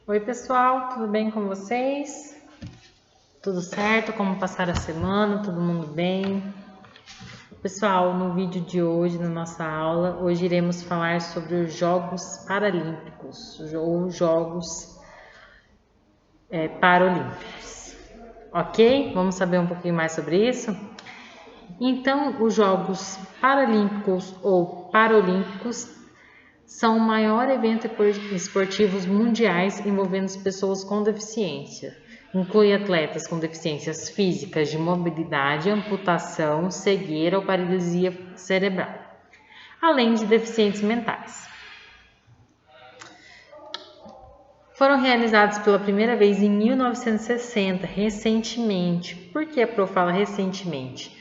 Oi pessoal, tudo bem com vocês? Tudo certo? Como passaram a semana? Todo mundo bem? Pessoal, no vídeo de hoje, na nossa aula, hoje iremos falar sobre os Jogos Paralímpicos ou Jogos Paralímpicos. Ok? Vamos saber um pouquinho mais sobre isso? Então, os Jogos Paralímpicos ou Paralímpicos são o maior evento esportivos mundiais envolvendo pessoas com deficiência. Inclui atletas com deficiências físicas de mobilidade, amputação, cegueira ou paralisia cerebral, além de deficientes mentais. Foram realizados pela primeira vez em 1960, recentemente. Por que a Pro fala recentemente?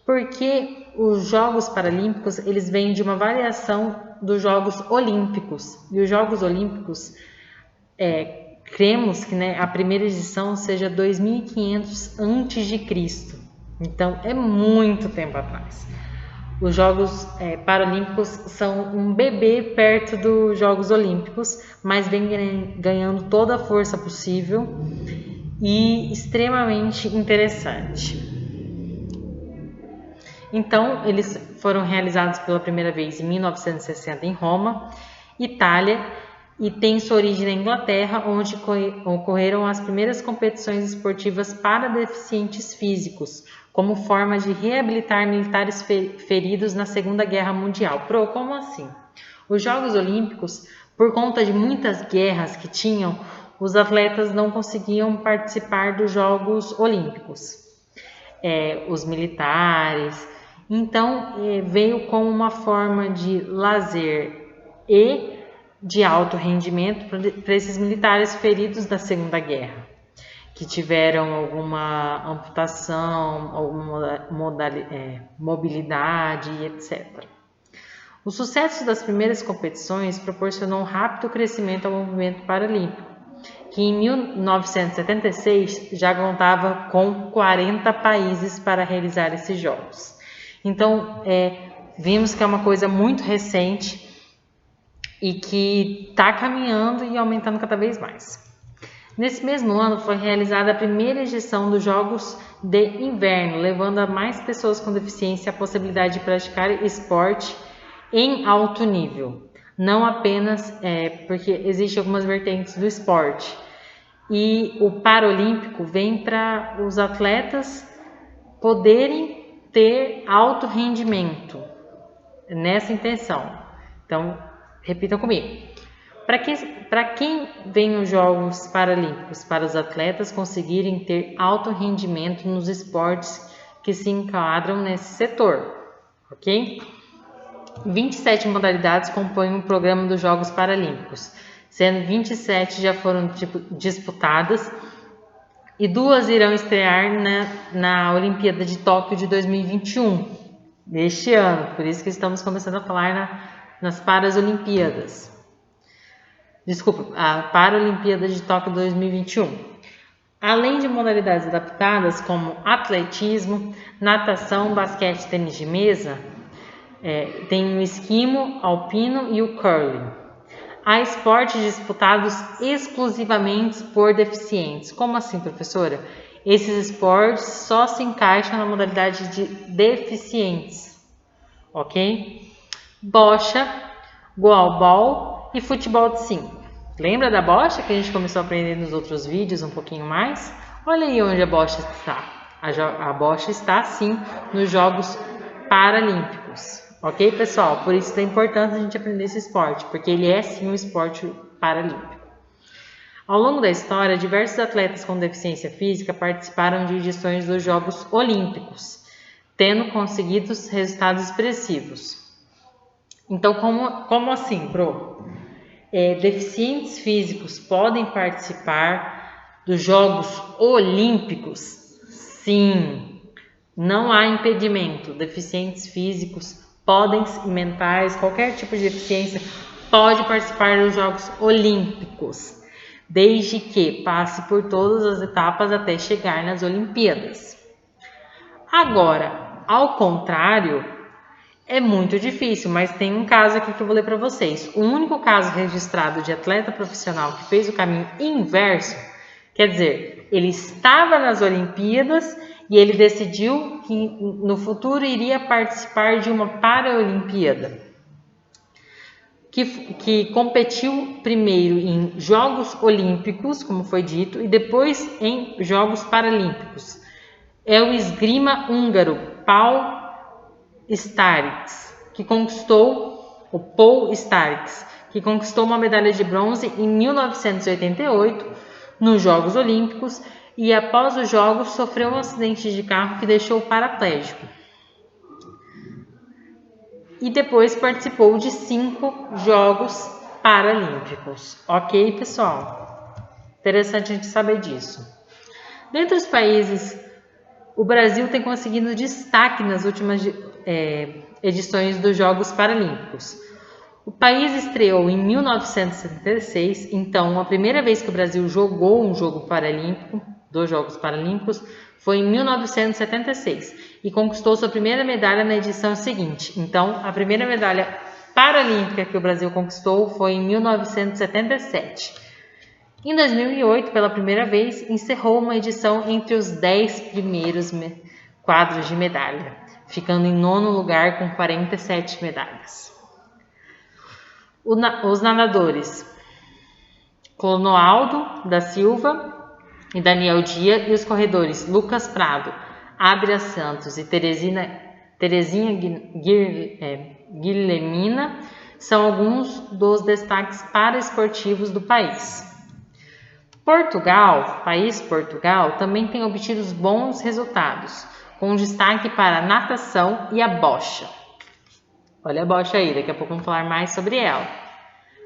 Porque os Jogos Paralímpicos eles vêm de uma variação dos Jogos Olímpicos. E os Jogos Olímpicos, cremos que a primeira edição seja 2500 a.C. Então, é muito tempo atrás. Os Jogos Paralímpicos são um bebê perto dos Jogos Olímpicos, mas vem ganhando toda a força possível e extremamente interessante. Então, eles foram realizados pela primeira vez em 1960 em Roma, Itália, e tem sua origem na Inglaterra, onde ocorreram as primeiras competições esportivas para deficientes físicos, como forma de reabilitar militares feridos na Segunda Guerra Mundial. Como assim? Os Jogos Olímpicos, por conta de muitas guerras que tinham, os atletas não conseguiam participar dos Jogos Olímpicos. Os militares. Então, veio como uma forma de lazer e de alto rendimento para esses militares feridos da Segunda Guerra, que tiveram alguma amputação, alguma mobilidade, etc. O sucesso das primeiras competições proporcionou um rápido crescimento ao movimento paralímpico, que em 1976 já contava com 40 países para realizar esses jogos. Então, vimos que é uma coisa muito recente e que está caminhando e aumentando cada vez mais. Nesse mesmo ano foi realizada a primeira edição dos Jogos de Inverno, levando a mais pessoas com deficiência a possibilidade de praticar esporte em alto nível. Não apenas porque existem algumas vertentes do esporte. E o Paralímpico vem para os atletas poderem ter alto rendimento nessa intenção. Então, repitam comigo. Para quem vem os Jogos Paralímpicos? Para os atletas conseguirem ter alto rendimento nos esportes que se enquadram nesse setor, ok? 27 modalidades compõem o programa dos Jogos Paralímpicos, sendo 27 já foram disputadas e 2 irão estrear na Olimpíada de Tóquio de 2021, deste ano, por isso que estamos começando a falar nas Paralimpíadas. Desculpa, a Paralimpíada de Tóquio 2021. Além de modalidades adaptadas como atletismo, natação, basquete e tênis de mesa, tem o esquimo, alpino e o curling. Há esportes disputados exclusivamente por deficientes. Como assim, professora? Esses esportes só se encaixam na modalidade de deficientes, ok? Bocha, goalball e futebol de 5. Lembra da bocha que a gente começou a aprender nos outros vídeos um pouquinho mais? Olha aí onde a bocha está. A bocha está, sim, nos Jogos Paralímpicos. Ok, pessoal? Por isso é importante a gente aprender esse esporte, porque ele é, sim, um esporte paralímpico. Ao longo da história, diversos atletas com deficiência física participaram de edições dos Jogos Olímpicos, tendo conseguido resultados expressivos. Então, como assim, Pro? Deficientes físicos podem participar dos Jogos Olímpicos? Sim, não há impedimento. Deficientes físicos podem, mentais, qualquer tipo de deficiência pode participar dos Jogos Olímpicos, desde que passe por todas as etapas até chegar nas Olimpíadas. Agora, ao contrário, É muito difícil, mas tem um caso aqui que eu vou ler para vocês. O único caso registrado de atleta profissional que fez o caminho inverso, quer dizer, ele estava nas Olimpíadas e ele decidiu que no futuro iria participar de uma Paralimpíada, que competiu primeiro em Jogos Olímpicos, como foi dito, e depois em Jogos Paralímpicos. É o esgrima húngaro Paul Starix, que conquistou uma medalha de bronze em 1988 nos Jogos Olímpicos e após os Jogos sofreu um acidente de carro que deixou paraplégico. E depois participou de 5 Jogos Paralímpicos. Ok, pessoal? Interessante a gente saber disso. Dentre os países, o Brasil tem conseguido destaque nas últimas edições dos Jogos Paralímpicos. O país estreou em 1976, então a primeira vez que o Brasil jogou um jogo paralímpico, dos Jogos Paralímpicos, foi em 1976 e conquistou sua primeira medalha na edição seguinte. Então, a primeira medalha paralímpica que o Brasil conquistou foi em 1977. Em 2008, pela primeira vez, encerrou uma edição entre os 10 primeiros quadros de medalha, ficando em 9º lugar com 47 medalhas. Os nadadores Clonoaldo da Silva e Daniel Dia e os corredores Lucas Prado, Adria Santos e Terezinha Guilhermina são alguns dos destaques paraesportivos do país. Portugal, também tem obtido bons resultados, com destaque para a natação e a bocha. Olha a bocha aí, daqui a pouco vamos falar mais sobre ela.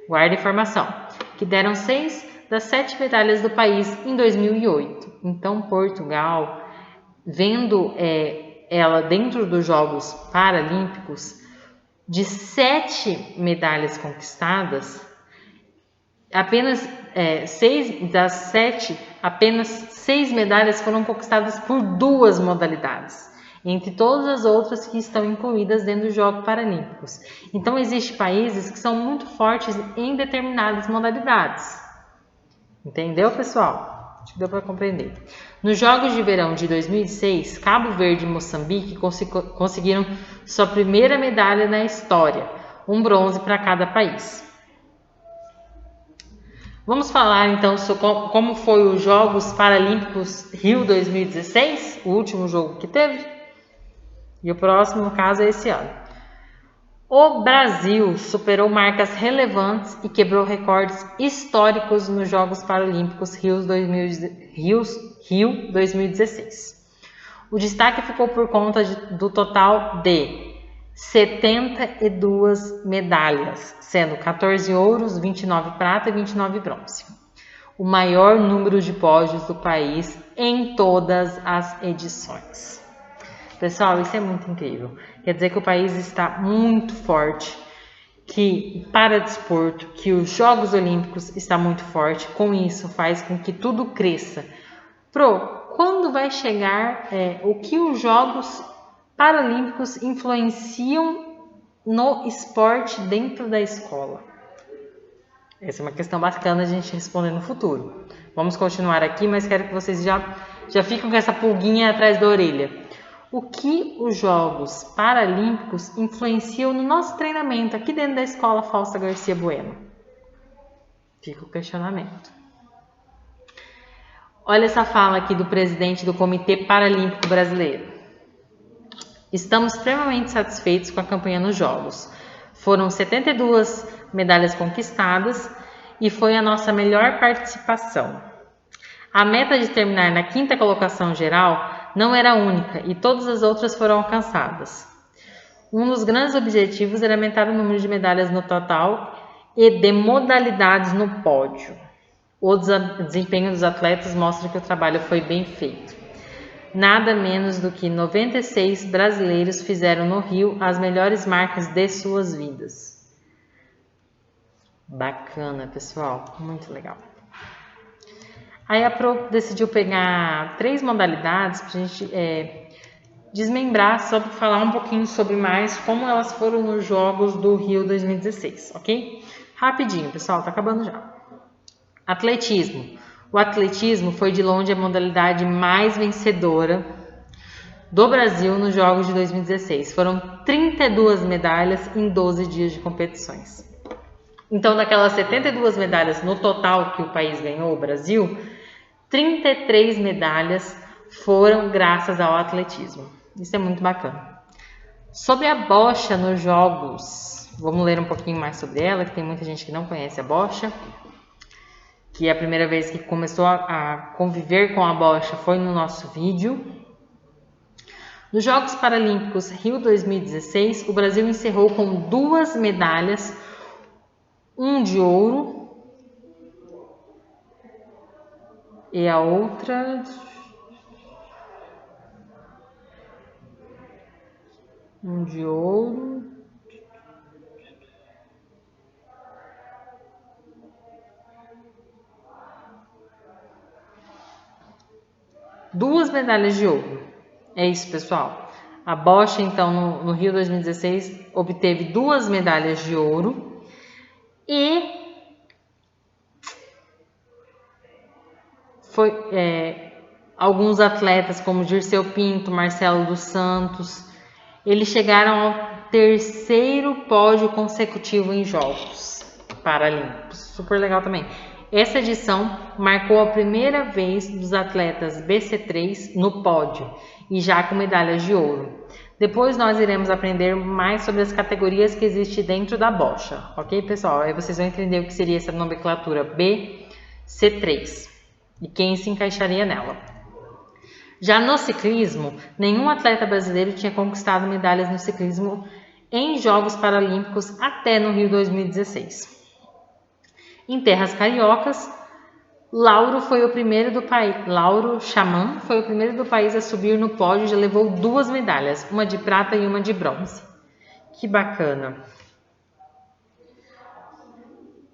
Guarda a informação, que deram 6 das 7 medalhas do país em 2008. Então, Portugal, vendo ela dentro dos Jogos Paralímpicos, de 7 medalhas conquistadas, apenas 6 das 7, apenas 6 medalhas foram conquistadas por 2 modalidades, entre todas as outras que estão incluídas dentro dos Jogos Paralímpicos. Então, existem países que são muito fortes em determinadas modalidades. Entendeu, pessoal? Acho que deu para compreender. Nos Jogos de Verão de 2006, Cabo Verde e Moçambique conseguiram sua primeira medalha na história, um bronze para cada país. Vamos falar então sobre como foi os Jogos Paralímpicos Rio 2016, o último jogo que teve. E o próximo, no caso, é esse ano. O Brasil superou marcas relevantes e quebrou recordes históricos nos Jogos Paralímpicos Rio 2016. O destaque ficou por conta do total de 72 medalhas, sendo 14 ouros, 29 prata e 29 bronze. O maior número de pódios do país em todas as edições. Pessoal, isso é muito incrível. Quer dizer que o país está muito forte, que para desporto, que os Jogos Olímpicos está muito forte. Com isso, faz com que tudo cresça. Quando vai chegar o que os Jogos Paralímpicos influenciam no esporte dentro da escola? Essa é uma questão bacana a gente responder no futuro. Vamos continuar aqui, mas quero que vocês já fiquem com essa pulguinha atrás da orelha. O que os Jogos Paralímpicos influenciam no nosso treinamento aqui dentro da Escola Fausta Garcia Bueno? Fica o questionamento. Olha essa fala aqui do presidente do Comitê Paralímpico Brasileiro. Estamos extremamente satisfeitos com a campanha nos Jogos. Foram 72 medalhas conquistadas e foi a nossa melhor participação. A meta de terminar na 5ª colocação geral não era única e todas as outras foram alcançadas. Um dos grandes objetivos era aumentar o número de medalhas no total e de modalidades no pódio. O desempenho dos atletas mostra que o trabalho foi bem feito. Nada menos do que 96 brasileiros fizeram no Rio as melhores marcas de suas vidas. Bacana, pessoal, muito legal. Aí a Pro decidiu pegar 3 modalidades para a gente desmembrar, sobre falar um pouquinho sobre mais como elas foram nos Jogos do Rio 2016, ok? Rapidinho, pessoal, tá acabando já. Atletismo. O atletismo foi de longe a modalidade mais vencedora do Brasil nos Jogos de 2016. Foram 32 medalhas em 12 dias de competições. Então, daquelas 72 medalhas no total que o país ganhou, o Brasil, 33 medalhas foram graças ao atletismo. Isso é muito bacana. Sobre a bocha nos jogos, vamos ler um pouquinho mais sobre ela, que tem muita gente que não conhece a bocha, que é a primeira vez que começou a conviver com a bocha foi no nosso vídeo. Nos Jogos Paralímpicos Rio 2016, o Brasil encerrou com 2 medalhas, um de ouro e a outra... um de ouro, duas medalhas de ouro. É isso, pessoal. A bocha, então, no Rio 2016, obteve 2 medalhas de ouro e alguns atletas como Dirceu Pinto, Marcelo dos Santos, eles chegaram ao 3º pódio consecutivo em Jogos Paralímpicos. Super legal também. Essa edição marcou a primeira vez dos atletas BC3 no pódio e já com medalhas de ouro. Depois nós iremos aprender mais sobre as categorias que existem dentro da bocha, ok, pessoal? Aí vocês vão entender o que seria essa nomenclatura BC3 e quem se encaixaria nela. Já no ciclismo, nenhum atleta brasileiro tinha conquistado medalhas no ciclismo em Jogos Paralímpicos até no Rio 2016. Em terras cariocas, Lauro Xamã foi o primeiro do país a subir no pódio e já levou 2 medalhas, uma de prata e uma de bronze. Que bacana!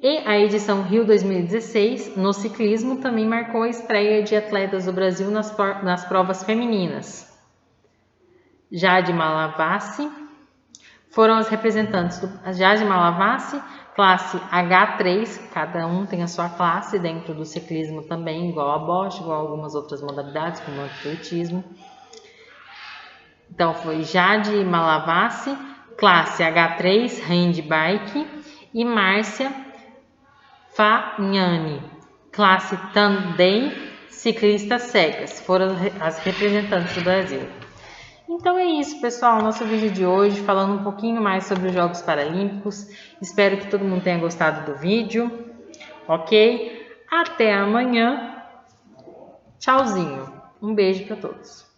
E a edição Rio 2016, no ciclismo, também marcou a estreia de atletas do Brasil nas provas femininas. Jade Malavasi foram as representantes Jade Malavasi, classe H3, cada um tem a sua classe dentro do ciclismo também, igual a bocha, igual a algumas outras modalidades, como o atletismo. Então, foi Jade Malavasi, classe H3, handbike, e Márcia Fagnani, classe Tandem, ciclista cegas, foram as representantes do Brasil. Então é isso, pessoal, nosso vídeo de hoje, falando um pouquinho mais sobre os Jogos Paralímpicos. Espero que todo mundo tenha gostado do vídeo, ok? Até amanhã. Tchauzinho. Um beijo para todos.